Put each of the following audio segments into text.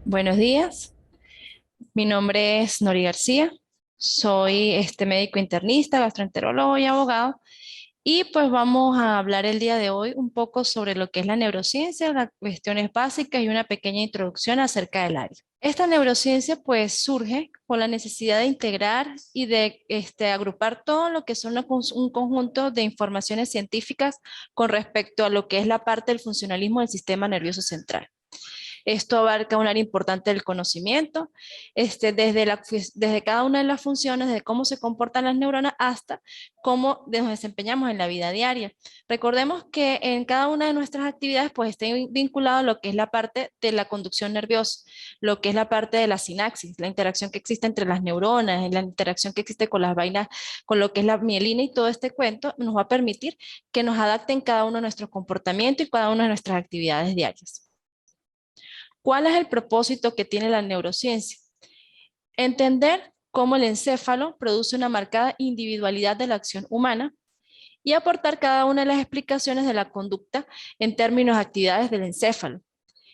Buenos días, mi nombre es Nori García, soy médico internista, gastroenterólogo y abogado y pues vamos a hablar el día de hoy un poco sobre lo que es la neurociencia, las cuestiones básicas y una pequeña introducción acerca del área. Esta neurociencia pues surge con la necesidad de integrar y de agrupar todo lo que son un conjunto de informaciones científicas con respecto a lo que es la parte del funcionalismo del sistema nervioso central. Esto abarca un área importante del conocimiento, desde cada una de las funciones, de cómo se comportan las neuronas hasta cómo nos desempeñamos en la vida diaria. Recordemos que en cada una de nuestras actividades pues está vinculado a lo que es la parte de la conducción nerviosa, lo que es la parte de la sinapsis, la interacción que existe entre las neuronas, la interacción que existe con las vainas, con lo que es la mielina y todo este cuento nos va a permitir que nos adapten cada uno de nuestros comportamientos y cada una de nuestras actividades diarias. ¿Cuál es el propósito que tiene la neurociencia? Entender cómo el encéfalo produce una marcada individualidad de la acción humana y aportar cada una de las explicaciones de la conducta en términos de actividades del encéfalo.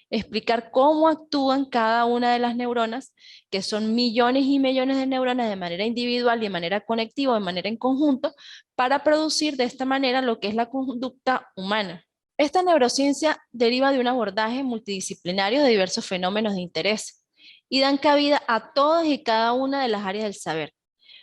Explicar cómo actúan cada una de las neuronas, que son millones y millones de neuronas de manera individual y de manera conectiva, de manera en conjunto, para producir de esta manera lo que es la conducta humana. Esta neurociencia deriva de un abordaje multidisciplinario de diversos fenómenos de interés y dan cabida a todas y cada una de las áreas del saber,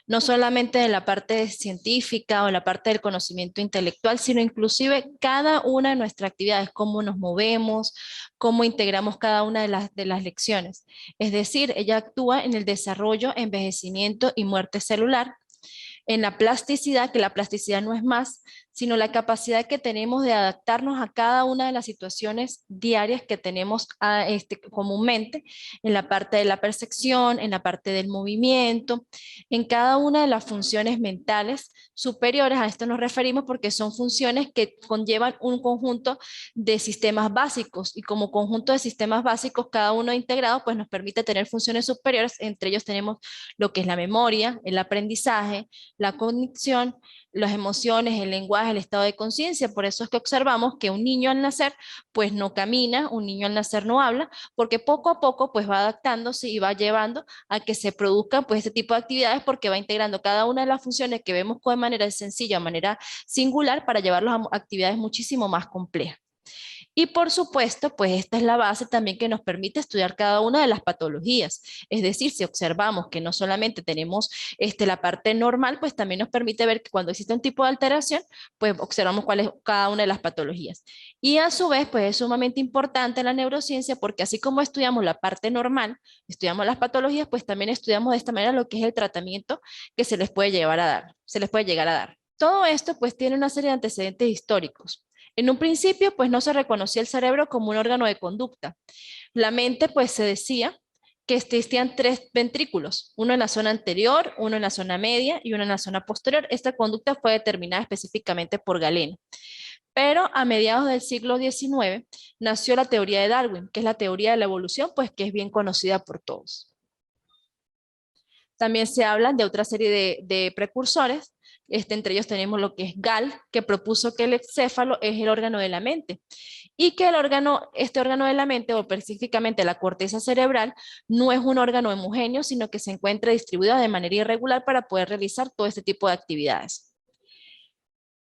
no solamente de la parte científica o la parte del conocimiento intelectual, sino inclusive cada una de nuestras actividades, cómo nos movemos, cómo integramos cada una de las lecciones. Es decir, ella actúa en el desarrollo, envejecimiento y muerte celular, en la plasticidad, que la plasticidad no es más, sino la capacidad que tenemos de adaptarnos a cada una de las situaciones diarias que tenemos comúnmente, en la parte de la percepción, en la parte del movimiento, en cada una de las funciones mentales superiores. A esto nos referimos porque son funciones que conllevan un conjunto de sistemas básicos y como conjunto de sistemas básicos, cada uno integrado, pues nos permite tener funciones superiores. Entre ellos tenemos lo que es la memoria, el aprendizaje, la cognición, las emociones, el lenguaje, el estado de conciencia. Por eso es que observamos que un niño al nacer pues no camina, un niño al nacer no habla, porque poco a poco pues va adaptándose y va llevando a que se produzcan pues este tipo de actividades porque va integrando cada una de las funciones que vemos de manera sencilla, de manera singular, para llevarlos a actividades muchísimo más complejas. Y por supuesto, pues esta es la base también que nos permite estudiar cada una de las patologías. Es decir, si observamos que no solamente tenemos la parte normal, pues también nos permite ver que cuando existe un tipo de alteración, pues observamos cuál es cada una de las patologías. Y a su vez, pues es sumamente importante la neurociencia porque así como estudiamos la parte normal, estudiamos las patologías, pues también estudiamos de esta manera lo que es el tratamiento que se les puede llevar a dar, se les puede llegar a dar. Todo esto pues tiene una serie de antecedentes históricos. En un principio, pues no se reconocía el cerebro como un órgano de conducta. La mente, pues se decía que existían tres ventrículos, uno en la zona anterior, uno en la zona media y uno en la zona posterior. Esta conducta fue determinada específicamente por Galeno. Pero a mediados del siglo XIX nació la teoría de Darwin, que es la teoría de la evolución, pues que es bien conocida por todos. También se habla de otra serie de precursores. Entre ellos tenemos lo que es Gall, que propuso que el encéfalo es el órgano de la mente y que este órgano de la mente, o específicamente la corteza cerebral, no es un órgano homogéneo, sino que se encuentra distribuido de manera irregular para poder realizar todo este tipo de actividades.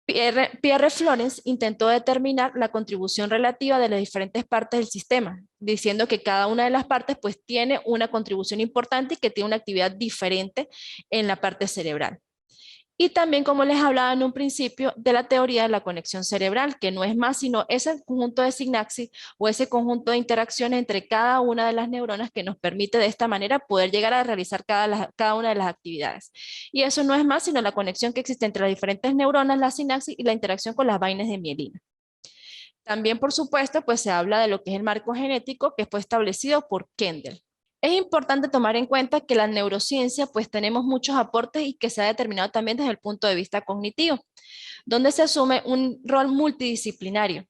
Pierre Florence intentó determinar la contribución relativa de las diferentes partes del sistema, diciendo que cada una de las partes pues tiene una contribución importante y que tiene una actividad diferente en la parte cerebral. Y también, como les hablaba en un principio, de la teoría de la conexión cerebral, que no es más sino ese conjunto de sinapsis o ese conjunto de interacciones entre cada una de las neuronas que nos permite de esta manera poder llegar a realizar cada una de las actividades. Y eso no es más sino la conexión que existe entre las diferentes neuronas, la sinapsis y la interacción con las vainas de mielina. También, por supuesto, pues se habla de lo que es el marco genético que fue establecido por Kendall. Es importante tomar en cuenta que la neurociencia pues tenemos muchos aportes y que se ha determinado también desde el punto de vista cognitivo, donde se asume un rol multidisciplinario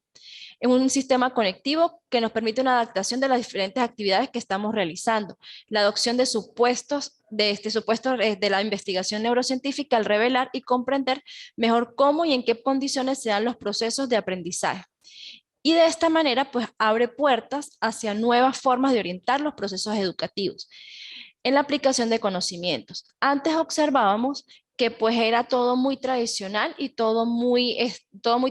en un sistema conectivo que nos permite una adaptación de las diferentes actividades que estamos realizando, la adopción de supuestos de la investigación neurocientífica al revelar y comprender mejor cómo y en qué condiciones se dan los procesos de aprendizaje Y de esta manera, pues abre puertas hacia nuevas formas de orientar los procesos educativos en la aplicación de conocimientos. Antes observábamos que pues era todo muy tradicional y todo muy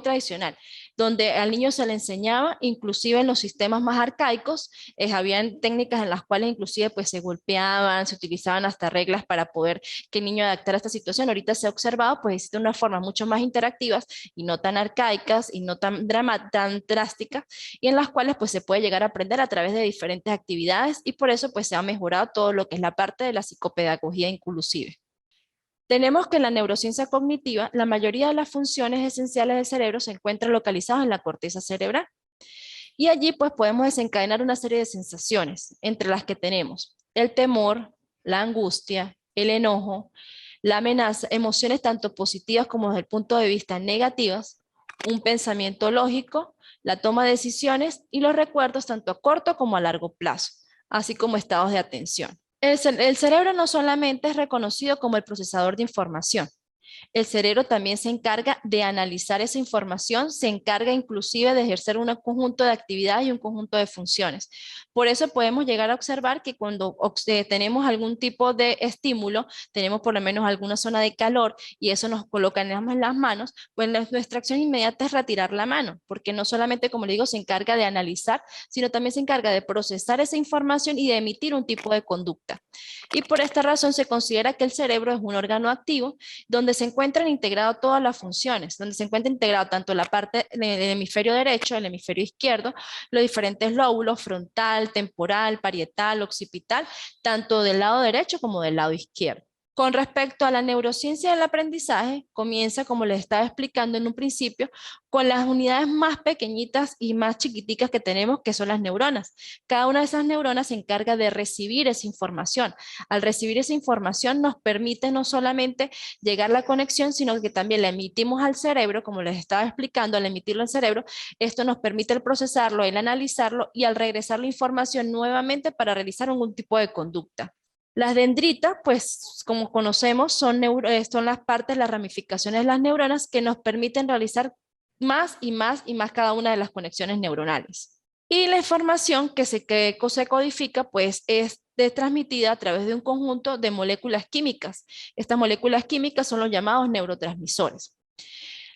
tradicional, donde al niño se le enseñaba, inclusive en los sistemas más arcaicos, habían técnicas en las cuales inclusive pues se golpeaban, se utilizaban hasta reglas para poder que el niño adaptara a esta situación. Ahorita se ha observado pues existe una forma mucho más interactivas y no tan arcaicas y no tan tan drásticas, y en las cuales pues se puede llegar a aprender a través de diferentes actividades, y por eso pues se ha mejorado todo lo que es la parte de la psicopedagogía inclusive. Tenemos que en la neurociencia cognitiva, la mayoría de las funciones esenciales del cerebro se encuentran localizadas en la corteza cerebral. Y allí pues podemos desencadenar una serie de sensaciones, entre las que tenemos el temor, la angustia, el enojo, la amenaza, emociones tanto positivas como desde el punto de vista negativas, un pensamiento lógico, la toma de decisiones y los recuerdos tanto a corto como a largo plazo, así como estados de atención. El cerebro no solamente es reconocido como el procesador de información, el cerebro también se encarga de analizar esa información, se encarga inclusive de ejercer un conjunto de actividades y un conjunto de funciones. Por eso podemos llegar a observar que cuando tenemos algún tipo de estímulo, tenemos por lo menos alguna zona de calor y eso nos coloca en las manos, pues nuestra acción inmediata es retirar la mano, porque no solamente, como le digo, se encarga de analizar, sino también se encarga de procesar esa información y de emitir un tipo de conducta. Y por esta razón se considera que el cerebro es un órgano activo donde se encuentran integradas todas las funciones, donde se encuentra integrado tanto la parte del hemisferio derecho, el hemisferio izquierdo, los diferentes lóbulos, frontal, temporal, parietal, occipital, tanto del lado derecho como del lado izquierdo. Con respecto a la neurociencia del aprendizaje, comienza, como les estaba explicando en un principio, con las unidades más pequeñitas y más chiquiticas que tenemos, que son las neuronas. Cada una de esas neuronas se encarga de recibir esa información. Al recibir esa información nos permite no solamente llegar a la conexión, sino que también la emitimos al cerebro, como les estaba explicando, al emitirlo al cerebro, esto nos permite el procesarlo, el analizarlo y al regresar la información nuevamente para realizar algún tipo de conducta. Las dendritas, pues como conocemos, son las partes, las ramificaciones de las neuronas que nos permiten realizar más y más y más cada una de las conexiones neuronales. Y la información que se codifica, pues es transmitida a través de un conjunto de moléculas químicas. Estas moléculas químicas son los llamados neurotransmisores.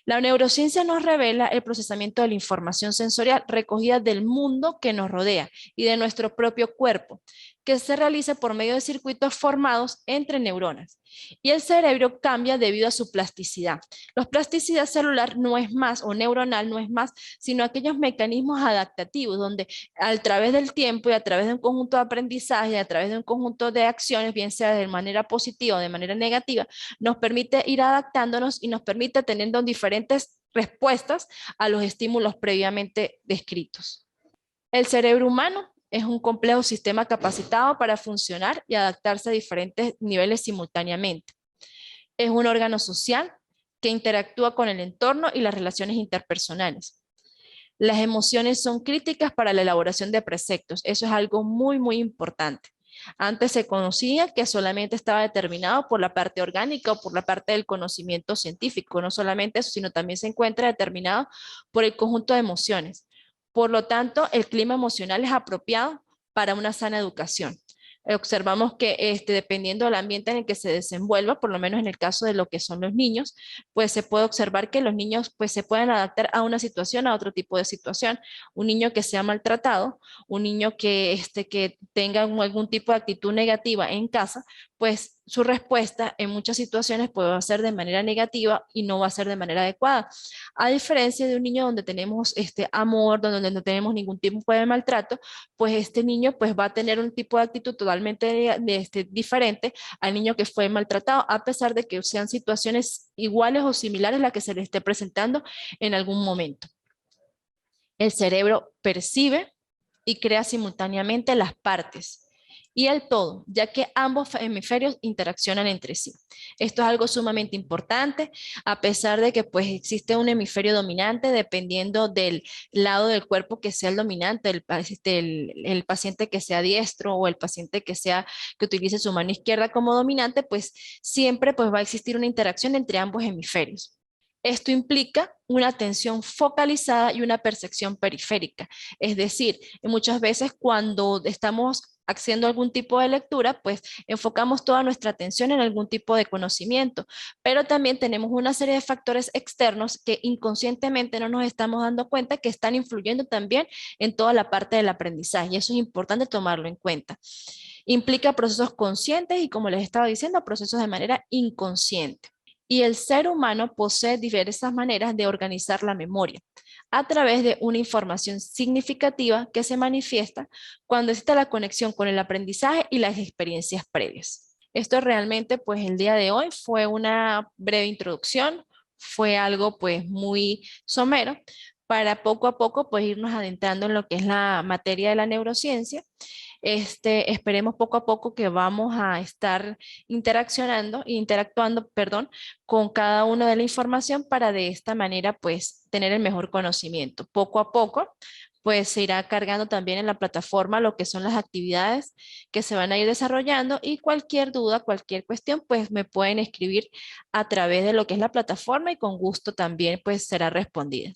La neurociencia nos revela el procesamiento de la información sensorial recogida del mundo que nos rodea y de nuestro propio cuerpo, que se realiza por medio de circuitos formados entre neuronas. Y el cerebro cambia debido a su plasticidad. La plasticidad celular no es más, o neuronal no es más, sino aquellos mecanismos adaptativos donde a través del tiempo y a través de un conjunto de aprendizaje, a través de un conjunto de acciones, bien sea de manera positiva o de manera negativa, nos permite ir adaptándonos y nos permite teniendo diferentes respuestas a los estímulos previamente descritos. El cerebro humano es un complejo sistema capacitado para funcionar y adaptarse a diferentes niveles simultáneamente. Es un órgano social que interactúa con el entorno y las relaciones interpersonales. Las emociones son críticas para la elaboración de preceptos. Eso es algo muy, muy importante. Antes se conocía que solamente estaba determinado por la parte orgánica o por la parte del conocimiento científico. No solamente eso, sino también se encuentra determinado por el conjunto de emociones. Por lo tanto, el clima emocional es apropiado para una sana educación. Observamos que dependiendo del ambiente en el que se desenvuelva, por lo menos en el caso de lo que son los niños, pues se puede observar que los niños pues se pueden adaptar a una situación, a otro tipo de situación. Un niño que sea maltratado, un niño que tenga algún tipo de actitud negativa en casa, pues su respuesta en muchas situaciones puede ser de manera negativa y no va a ser de manera adecuada. A diferencia de un niño donde tenemos amor, donde no tenemos ningún tipo de maltrato, pues este niño pues va a tener un tipo de actitud totalmente diferente al niño que fue maltratado, a pesar de que sean situaciones iguales o similares a las que se le esté presentando en algún momento. El cerebro percibe y crea simultáneamente las partes y el todo, ya que ambos hemisferios interaccionan entre sí. Esto es algo sumamente importante, a pesar de que pues existe un hemisferio dominante dependiendo del lado del cuerpo que sea el dominante, el paciente que sea diestro o el paciente que utilice su mano izquierda como dominante, pues siempre pues va a existir una interacción entre ambos hemisferios. Esto implica una atención focalizada y una percepción periférica. Es decir, muchas veces cuando estamos haciendo algún tipo de lectura, pues enfocamos toda nuestra atención en algún tipo de conocimiento, pero también tenemos una serie de factores externos que inconscientemente no nos estamos dando cuenta que están influyendo también en toda la parte del aprendizaje y eso es importante tomarlo en cuenta. Implica procesos conscientes y, como les estaba diciendo, procesos de manera inconsciente. Y el ser humano posee diversas maneras de organizar la memoria a través de una información significativa que se manifiesta cuando existe la conexión con el aprendizaje y las experiencias previas. Esto realmente, pues el día de hoy fue una breve introducción, fue algo pues muy somero para poco a poco pues irnos adentrando en lo que es la materia de la neurociencia. Esperemos poco a poco que vamos a estar interactuando, perdón, con cada una de la información para de esta manera, pues, tener el mejor conocimiento. Poco a poco, pues, se irá cargando también en la plataforma lo que son las actividades que se van a ir desarrollando y cualquier duda, cualquier cuestión, pues, me pueden escribir a través de lo que es la plataforma y con gusto también, pues, será respondida.